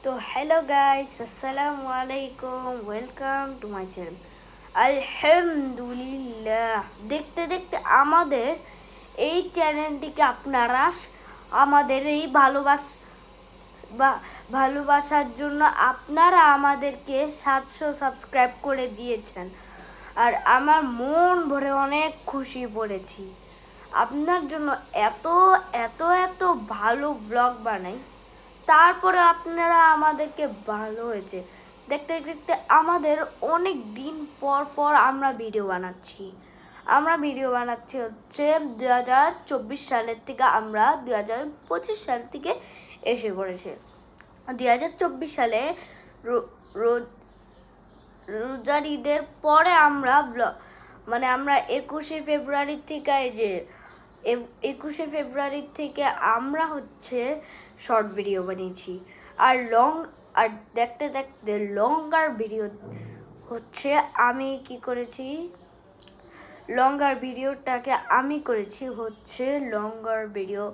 তো hello guys, আসসালামু আলাইকুম, ওয়েলকাম টু মাই চ্যানেল। আলহামদুলিল্লাহ, দেখতে দেখতে আমাদের এই চ্যানেলটিকে আপনারা আমাদের এই ভালোবাসার জন্য আপনারা আমাদেরকে 700 সাবস্ক্রাইব করে দিয়েছেন। আর আমার মন ভরে অনেক খুশি পড়েছি। আপনার জন্য এত এত এত ভালো ব্লগ বানাই, তারপরে আপনারা আমাদেরকে ভালো হয়েছে দেখতে দেখতে আমাদের অনেক দিন পর আমরা ভিডিও বানাচ্ছি হচ্ছে 2024 সালের থেকে। আমরা 2025 সাল থেকে এসে পড়েছে 2024 সালে রোজার ঈদের পরে আমরা আমরা 21শে ফেব্রুয়ারি থেকে আমরা হচ্ছে শর্ট ভিডিও বানিয়েছি। আর দেখতে দেখতে লঙ্গার ভিডিও হচ্ছে আমি কি করেছি, লঙ্গার ভিডিওটাকে আমি করেছি হচ্ছে লঙ্গার ভিডিও।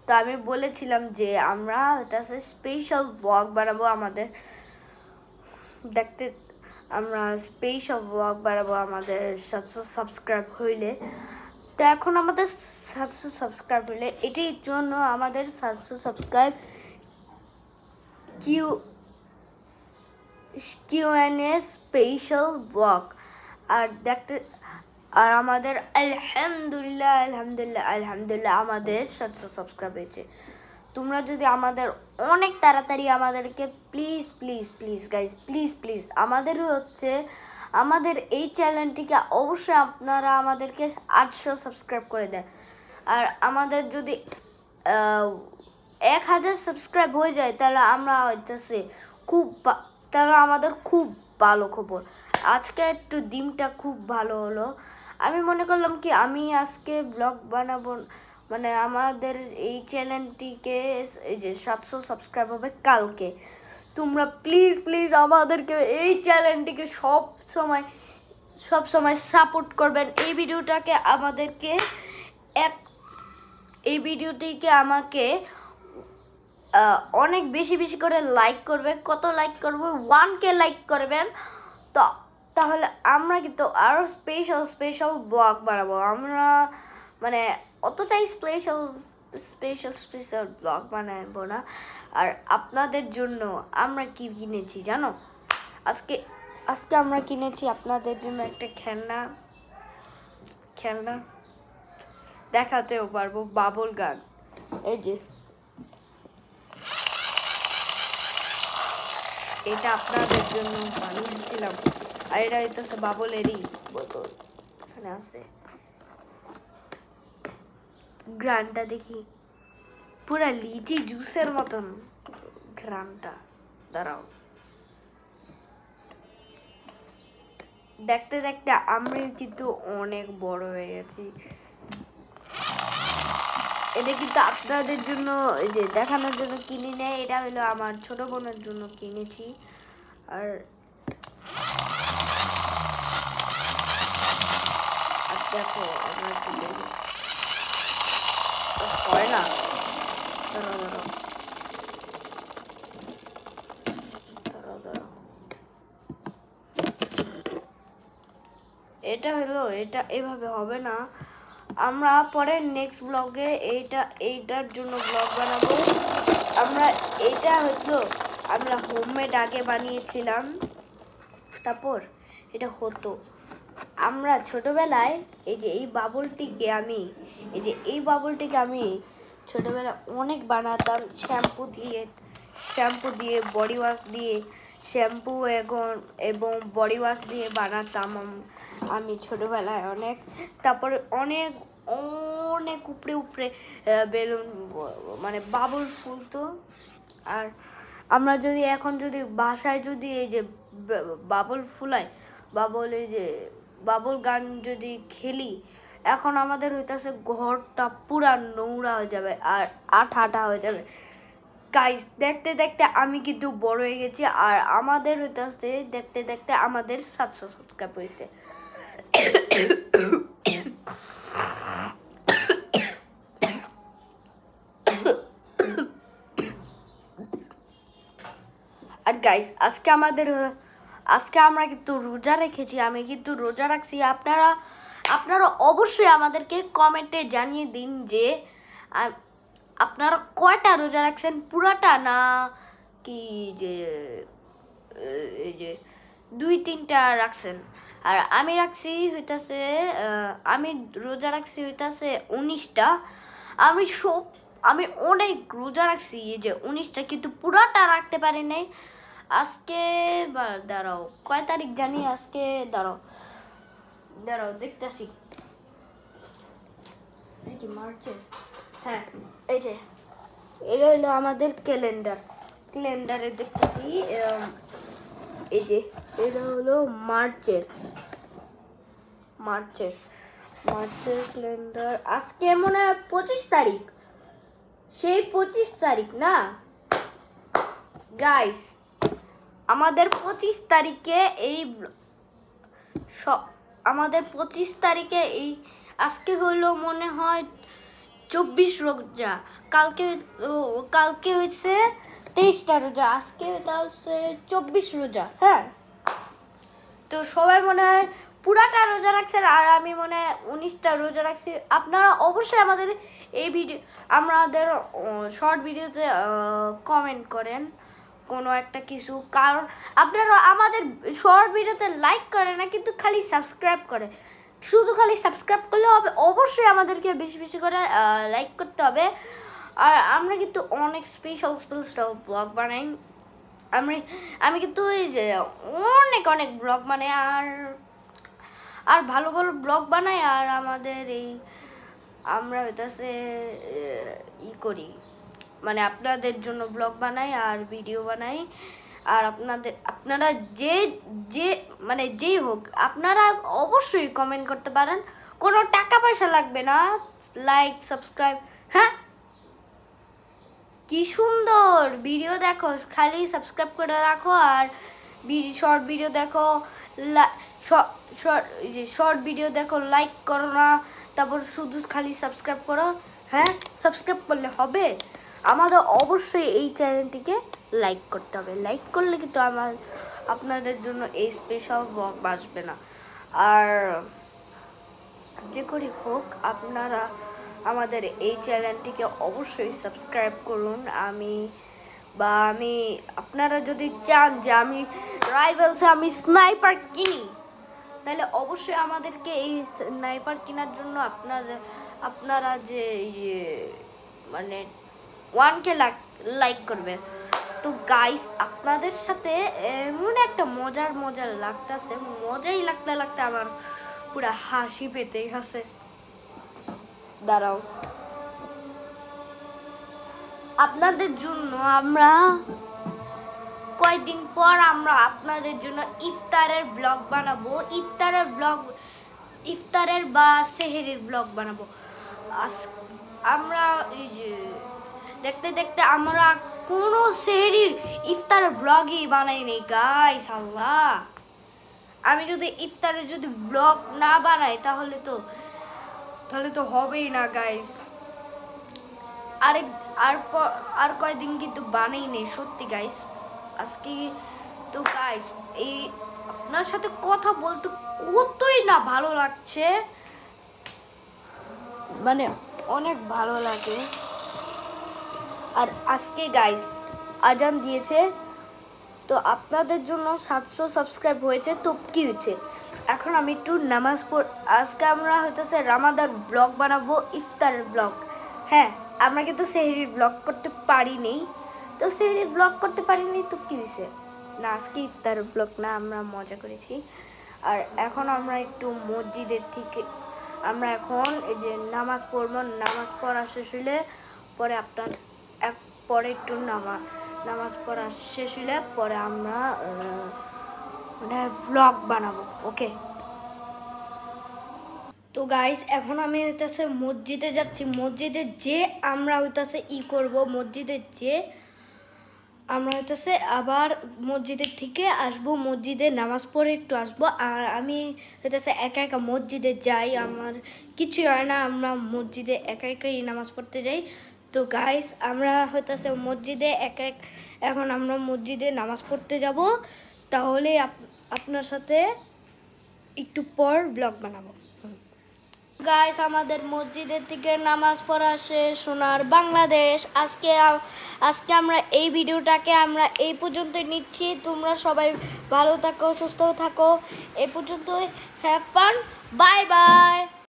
তো আমি বলেছিলাম যে আমরা হচ্ছে স্পেশাল ব্লগ বানাবো আমাদের আমাদের 700 সাবস্ক্রাইব হইলে। তো এখন আমাদের 700 সাবস্ক্রাইব হইলে এটির জন্য আমাদের 700 সাবস্ক্রাইব Q&A স্পেশাল ব্লগ আর আমাদের আলহামদুলিল্লাহ আমাদের 700 সাবস্ক্রাইব হয়েছে। তোমরা যদি আমাদের অনেক তাড়াতাড়ি আমাদেরকে প্লিজ গাইজ প্লিজ আমাদের এই চ্যানেলটিকে অবশ্যই আপনারা আমাদেরকে 800 সাবস্ক্রাইব করে দেন। আর আমাদের যদি 1000 সাবস্ক্রাইব হয়ে যায় তাহলে আমাদের খুব ভালো খবর। আজকে একটু দিনটা খুব ভালো হলো। আমি মনে করলাম কি আমি আজকে ব্লগ বানাবো, আমাদের এই চ্যানেলটিকে এই যে 700 সাবস্ক্রাইব হবে কালকে। তোমরা প্লিজ আমাদেরকে এই চ্যানেলটিকে সব সময় সাপোর্ট করবেন। এই ভিডিওটিকে আমাকে অনেক বেশি করে লাইক করবে। কত লাইক করবে? 1K লাইক করবেন। তো তাহলে আমরা কিন্তু আরো স্পেশাল ব্লগ বানাবো। আমরা অতটাই স্পেশাল ব্লগ বানাবো না। আর আপনাদের জন্য আমরা কি কিনেছি জানো? আজকে আমরা কিনেছি আপনাদের জন্য একটা খেলনা দেখাতেও পারবো, বাবল গান। এই যে এটা আপনাদের জন্য বানিয়েছিলাম। আর এটা হইতেছে বাবলেরই বোতল, এখানে আছে। গ্রানটা দেখি, পুরা লিচি জুসের মতন গ্রানটা। দাঁড়াও, দেখতে দেখতে আমি কিন্তু অনেক বড় হয়ে গেছি। এটা কিন্তু আপনাদের জন্য এই যে দেখানোর জন্য কিনে নেয়। এটা হলো আমার ছোট বোনের জন্য কিনেছি। আর দেখো আমরা কি দেখি হয় না। দাঁড়াও এটা এভাবে হবে না। আমরা পরে নেক্সট ব্লগে এইটার জন্য ব্লগ বানাবো। আমরা হোমমেড আগে বানিয়েছিলাম, তারপর এটা হতো। আমরা ছোটবেলায় এই বাবলটিকে আমি ছোটবেলায় অনেক বানাতাম শ্যাম্পু দিয়ে বডি ওয়াশ দিয়ে, এবং বডি ওয়াশ দিয়ে বানাতাম আমি ছোটবেলায় অনেক। তারপরে অনেক উপরে বেলুন বাবল ফুলতো। আর আমরা এখন যদি বাসায় এই যে বাবল ফুলাই, বাবল গান যদি খেলি, এখন আমাদের হইতাছে ঘরটা পুরা নোংরা হয়ে যাবে আর আঠা হয়ে যাবে। গাইস, দেখতে দেখতে আমি কিন্তু বড় হয়ে গেছি। আর আমাদের হইতাছে দেখতে দেখতে আমাদের 700 সাবস্ক্রাইব হয়েছে। আর গাইস আজকে আমরা কিন্তু রোজা রেখেছি, আমি কিন্তু রোজা রাখছি। আপনারা অবশ্যই আমাদেরকে কমেন্টে জানিয়ে দিন যে আপনারা কয়টা রোজা রাখছেন, পুরাটা না কি যে এই যে 2-3টা রাখছেন। আর আমি রাখছি হইতাছে আমি রোজা রাখছি হইতাছে 19টা। আমি অনেক রোজা রাখছি এই যে 19টা, কিন্তু পুরাটা রাখতে পারি নাই। আজকে দাঁড়াও কয় তারিখ জানি, আজকে দাঁড়াও দেখতেছি কি মার্চের। হ্যাঁ এই যে এটা হলো আমাদের ক্যালেন্ডারে দেখতেছি এই যে এটা হলো মার্চের ক্যালেন্ডার। আজকে মনে হয় 25 তারিখ, সেই 25 তারিখ না গাইস, আমাদের 25 তারিখে এই আজকে হলো মনে হয় 24 রোজা, কালকে হয়েছে 23টা রোজা, আজকে হচ্ছে 24 রোজা। হ্যাঁ, তো সবাই মনে হয় পুরাটা রোজা রাখছেন, আর আমি মনে হয় 19টা রোজা রাখছি। আপনারা অবশ্যই আমাদের আমাদের শর্ট ভিডিওতে কমেন্ট করেন কোনো একটা কিছু, কারণ আপনারা আমাদের শর্ট ভিডিওতে লাইক করে না, কিন্তু খালি সাবস্ক্রাইব করে। শুধু খালি সাবস্ক্রাইব করলে হবে, অবশ্যই আমাদেরকে বেশি বেশি করে লাইক করতে হবে। আর আমরা কিন্তু অনেক স্পেশাল ব্লগ বানাই। আমি কিন্তু এই যে অনেক ব্লগ বানাই, আর ভালো ভালো ব্লগ বানাই। আর আমাদের আমরা হইতাছে করি, মানে আপনাদের জন্য ব্লগ বানাই আর ভিডিও বানাই। আর আপনারা যেই হোক, আপনারা অবশ্যই কমেন্ট করতে পারেন, কোনো টাকা পয়সা লাগবে না, লাইক সাবস্ক্রাইব। হ্যাঁ, কি সুন্দর ভিডিও দেখো, খালি সাবস্ক্রাইব করে রাখো। আর শর্ট ভিডিও দেখো, শর্ট ভিডিও দেখো, লাইক করো না, তারপর শুধু খালি সাবস্ক্রাইব করো। হ্যাঁ, সাবস্ক্রাইব করলে হবে? আমাদের অবশ্যই এই চ্যানেলটিকে লাইক করতে হবে, লাইক করলে কিন্তু আপনাদের জন্য এই স্পেশাল ব্লগ আসবে না। আর যে করি হোক, আপনারা আমাদের এই চ্যানেলটিকে অবশ্যই সাবস্ক্রাইব করুন। আপনারা যদি চান যে আমি রাইভেলসে স্নাইপার কিনি, তাহলে অবশ্যই আমাদেরকে এই স্নাইপার কেনার জন্য আপনারা যে মানে 1K লাইক করবেন। তো গাইস, আপনাদের সাথে এমন একটা মজার লাগতেছে, মজাই লাগতে আমার পুরা হাসি পেতে গেছে। দাঁড়াও, আপনাদের জন্য আমরা কয়েকদিন পর আপনাদের জন্য ইফতারের ব্লগ বানাবো, ইফতারের বা সেহেরির ব্লগ বানাবো। আমরা এই যে দেখতে আমরা কোনো সেহেরির ইফতারের ব্লগই বানাইনি গাইস। আল্লাহ, আমি যদি ইফতারের ব্লগ না বানাই তাহলে তো হবেই না গাইস। আর কয়েকদিন কিন্তু বানাই নেই সত্যি গাইস। আজকে তো গাইস আপনার সাথে কথা বলতে কতই না ভালো লাগছে, মানে অনেক ভালো লাগে। আর আজকে গাইস আজান দিয়েছে, তো আপনাদের জন্য 700 সাবস্ক্রাইব হয়েছে, তো কি হয়েছে, এখন আমি একটু নামাজ আজকে আমরা হইতেছে রামাদান ব্লগ বানাবো, ইফতারের ব্লগ। হ্যাঁ, আমরা কিন্তু সেহরির ব্লগ করতে পারিনি, তো কি হয়েছে না, আজকে ইফতারের ব্লগ না, আমরা মজা করেছি। আর এখন আমরা একটু মসজিদের থেকে এখন এই যে নামাজ পড়বো, নামাজ পড়া শেষ হইলে পরে একটু নামাজ পড়া শেষ হইলে পরে আমরা মানে ব্লগ বানাবো। ওকে, তো গাইস এখন আমি হইতাছে মসজিদে যাচ্ছি, মসজিদে যে আমরা হইতাছে মসজিদে যে আমরা হইতাছে আবার মসজিদের থেকে আসবো, মসজিদে নামাজ পড়ে একটু আসবো। আর আমি হইতাছে একা মসজিদে যাই, আমার কিছুই হয় না, আমরা মসজিদে একাই নামাজ পড়তে যাই। তো গাইস আমরা হইতাছে মসজিদে এখন আমরা মসজিদে নামাজ পড়তে যাব, তাহলে আপনার সাথে একটু পর ব্লগ বানাবো। গাইস আমাদের মসজিদের থেকে নামাজ পড়া শেষ, সোনার বাংলাদেশ। আজকে আমরা এই ভিডিওটাকে আমরা এই পর্যন্তই নিচ্ছি। তোমরা সবাই ভালো থাকো, সুস্থ থাকো। এই পর্যন্তই। Have fun, bye bye.